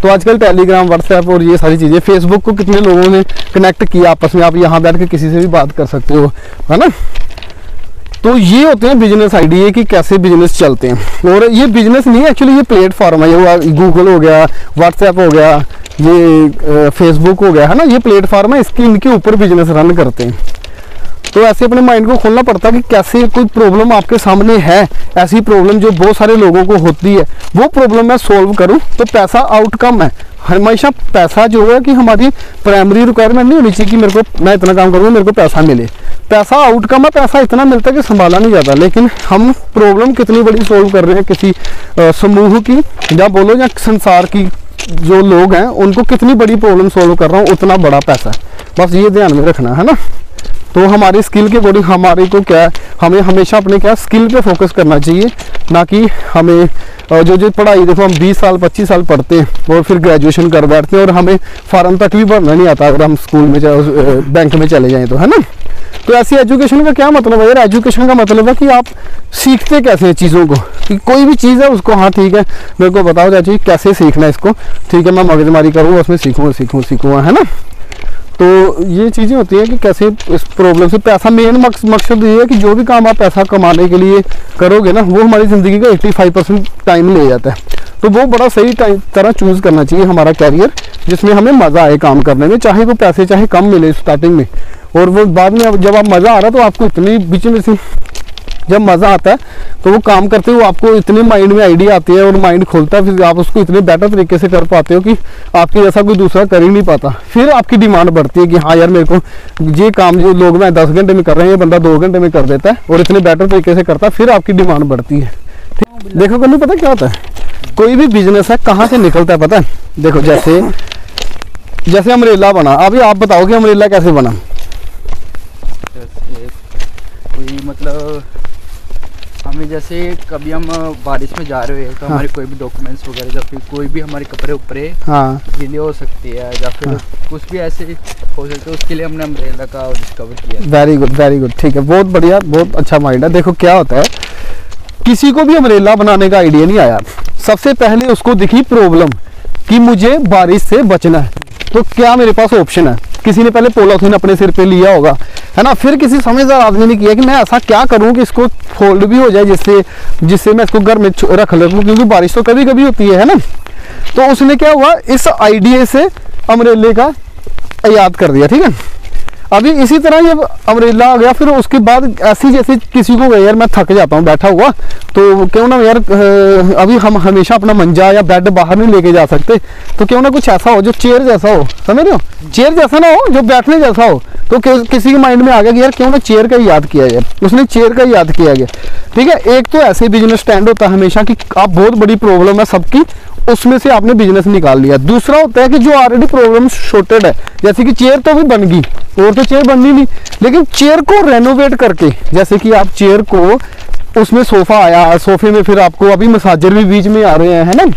तो आजकल Telegram, WhatsApp और ये सारी चीज़ें, फेसबुक को कितने लोगों ने कनेक्ट किया आपस में, आप यहाँ बैठ के किसी से भी बात कर सकते हो, है ना। तो ये होते हैं बिजनेस आइडिया कि कैसे बिजनेस चलते हैं। और ये बिजनेस नहीं, एक्चुअली ये प्लेटफॉर्म है, ये गूगल हो गया, व्हाट्सएप हो गया, ये फेसबुक हो गया, है ना, ये प्लेटफॉर्म है, इसके इनके ऊपर बिजनेस रन करते हैं। तो ऐसे अपने माइंड को खोलना पड़ता है कि कैसे कोई प्रॉब्लम आपके सामने है, ऐसी प्रॉब्लम जो बहुत सारे लोगों को होती है, वो प्रॉब्लम मैं सॉल्व करूं तो पैसा आउटकम है। हमेशा पैसा जो है कि हमारी प्राइमरी रिक्वायरमेंट नहीं होनी चाहिए कि मेरे को, मैं इतना काम करूँगा मेरे को पैसा मिले। पैसा आउटकम है, पैसा इतना मिलता है कि संभाला नहीं जाता। लेकिन हम प्रॉब्लम कितनी बड़ी सॉल्व कर रहे हैं किसी समूह की, या बोलो या संसार की जो लोग हैं उनको कितनी बड़ी प्रॉब्लम सॉल्व कर रहा हूँ, उतना बड़ा पैसा है। बस ये ध्यान में रखना है ना। तो हमारी स्किल के अकॉर्डिंग हमारे को क्या है, हमें हमेशा अपने क्या स्किल पे फोकस करना चाहिए, ना कि हमें जो पढ़ाई, देखो हम 20 साल 25 साल पढ़ते हैं और फिर ग्रेजुएशन कर बैठते हैं और हमें फॉर्म तक भी भरना नहीं आता अगर हम स्कूल में बैंक में चले जाएं तो, है ना। तो ऐसी एजुकेशन का क्या मतलब है यार, एजुकेशन का मतलब है कि आप सीखते कैसे हैं चीज़ों को, कि कोई भी चीज़ है उसको, हाँ ठीक है मेरे को बताओ चाची कैसे सीखना है इसको, ठीक है मैं मगजमारी करूँ उसमें सीखूँगा, है ना। तो ये चीज़ें होती हैं कि कैसे इस प्रॉब्लम से पैसा, मेन मकसद ये है कि जो भी काम आप पैसा कमाने के लिए करोगे ना, वो हमारी ज़िंदगी का 85% टाइम ले जाता है। तो वो बड़ा सही तरह चूज़ करना चाहिए हमारा कैरियर, जिसमें हमें मज़ा आए काम करने में, चाहे वो पैसे चाहे कम मिले स्टार्टिंग में, और वो बाद में जब आप मज़ा आ रहा है तो आपको इतनी बीच में से जब मज़ा आता है तो वो काम करते हुए आपको इतने माइंड में आइडिया आती है और माइंड खोलता है, फिर आप उसको इतने बेटर तरीके से कर पाते हो कि आपके जैसा कोई दूसरा कर ही नहीं पाता। फिर आपकी डिमांड बढ़ती है कि हाँ यार मेरे को ये काम जो लोग मैं 10 घंटे में कर रहे हैं, ये बंदा 2 घंटे में कर देता है और इतने बेटर तरीके से करता है, फिर आपकी डिमांड बढ़ती है। देखो कभी पता क्या होता है, कोई भी बिजनेस है कहाँ से निकलता है पता है। देखो जैसे अमरेला बना, अभी आप बताओ कि अमरेला कैसे बना। कोई मतलब हमें जैसे कभी हम बारिश में जा रहे हैं तो हमारे कोई भी डॉक्यूमेंट्स वगैरह या फिर कोई भी हमारे कपड़े उपरे गीले हो सकती है या फिर कुछ भी ऐसे हो सकते है, उसके लिए हमने अम्ब्रेला का डिस्कवर किया। वेरी गुड, ठीक है, बहुत बढ़िया, बहुत अच्छा माइंड है। देखो क्या होता है, किसी को भी अम्ब्रेला बनाने का आइडिया नहीं आया, सबसे पहले उसको दिखी प्रॉब्लम कि मुझे बारिश से बचना है, तो क्या मेरे पास ऑप्शन है। किसी ने पहले पॉलीथीन अपने सिर पे लिया होगा, है ना, फिर किसी समझदार आदमी ने किया कि मैं ऐसा क्या करूं कि इसको फोल्ड भी हो जाए जिससे मैं इसको घर में रख लूं, क्योंकि बारिश तो कभी कभी होती है ना। तो उसने क्या हुआ, इस आइडिया से अम्ब्रेला का याद कर दिया, ठीक है। अभी इसी तरह ये अम्ब्रेला आ गया, फिर उसके बाद ऐसी जैसे किसी को यार मैं थक जाता हूँ बैठा हुआ, तो क्यों ना यार अभी हम हमेशा अपना मंजा या बेड बाहर नहीं लेके जा सकते, तो क्यों ना कुछ ऐसा हो जो चेयर जैसा हो, समझ रहे हो, चेयर जैसा ना हो जो बैठने जैसा हो। तो किसी के माइंड में आ गया कि यार क्यों ना चेयर का ही याद किया जाए, उसने चेयर का ही याद किया गया, ठीक है। एक तो ऐसे बिजनेस स्टैंड होता है हमेशा कि आप बहुत बड़ी प्रॉब्लम है सबकी, उसमें से आपने बिजनेस निकाल लिया। दूसरा होता है कि जो ऑलरेडी प्रॉब्लम शॉर्टेड है, जैसे कि चेयर तो भी बन गई और तो चेयर बननी नहीं, लेकिन चेयर को रेनोवेट करके, जैसे कि आप चेयर को, उसमें सोफा आया, सोफे में फिर आपको अभी मसाजर भी बीच में आ रहे हैं, है ना।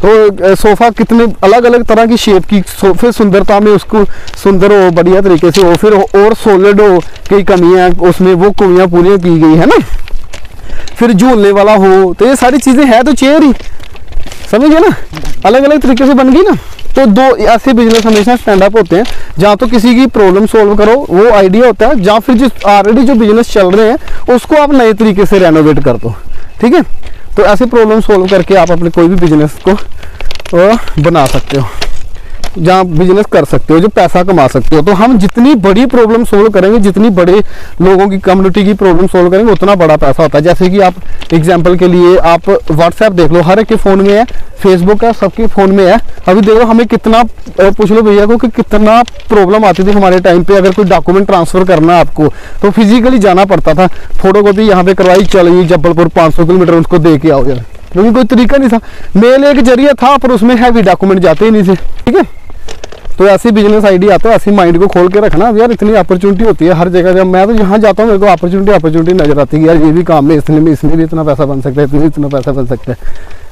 तो सोफा कितने अलग अलग तरह की शेप की, सोफे सुंदरता में उसको सुंदर हो, बढ़िया तरीके से हो, फिर और सॉलिड हो, कई कमियां उसमें वो कमियां पूरी की गई, है ना। फिर झूलने वाला हो, तो ये सारी चीजें है तो चेयर ही, समझिए ना, अलग अलग तरीके से बन गई ना। तो दो ऐसे बिजनेस हमेशा स्टैंड अप होते हैं, जहाँ तो किसी की प्रॉब्लम सॉल्व करो वो आइडिया होता है, जहाँ फिर जिस ऑलरेडी जो बिजनेस चल रहे हैं उसको आप नए तरीके से रेनोवेट कर दो, ठीक है। तो ऐसे प्रॉब्लम सॉल्व करके आप अपने कोई भी बिजनेस को बना सकते हो, जहाँ बिजनेस कर सकते हो, जो पैसा कमा सकते हो। तो हम जितनी बड़ी प्रॉब्लम सोल्व करेंगे, जितनी बड़े लोगों की कम्युनिटी की प्रॉब्लम सोल्व करेंगे, उतना बड़ा पैसा होता है। जैसे कि आप एग्जांपल के लिए आप व्हाट्सएप देख लो, हर एक के फ़ोन में है, फेसबुक है, सबके फ़ोन में है। अभी देखो हमें कितना, पूछ लो भैया को कि कितना प्रॉब्लम आती थी हमारे टाइम पे, अगर कोई डॉक्यूमेंट ट्रांसफ़र करना है आपको तो फिजिकली जाना पड़ता था, फोटोकॉपी यहाँ पे करवाई, चलिए जबलपुर 500 किलोमीटर उसको दे के आओ यार, क्योंकि कोई तरीका नहीं था, मेल एक जरिया था पर उसमें हैवी डॉक्यूमेंट जाते ही नहीं थे, ठीक है। तो ऐसी बिजनेस आइडिया आता है, ऐसी माइंड को खोल के रखना यार, इतनी अपॉर्चुनिटी होती है हर जगह। जब मैं तो जहाँ जाता हूँ मेरे को अपॉर्चुनिटी नजर आती है यार, ये भी काम है, इसमें भी इतना पैसा बन सकता है, इसमें इतना पैसा बन सकता है।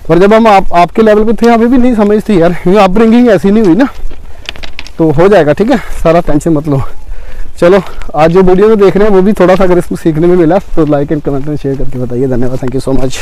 पर जब हम आपके लेवल पे थे हमें भी नहीं समझ थी यार, अपब्रिंगिंग ऐसी नहीं हुई ना, तो हो जाएगा, ठीक है, सारा टेंशन मत लो। चलो आज जो वीडियो में देख रहे हैं वो भी थोड़ा सा अगर इसको सीखने में मिला तो लाइक एंड कमेंट में शेयर करके बताइए। धन्यवाद, थैंक यू सो मच।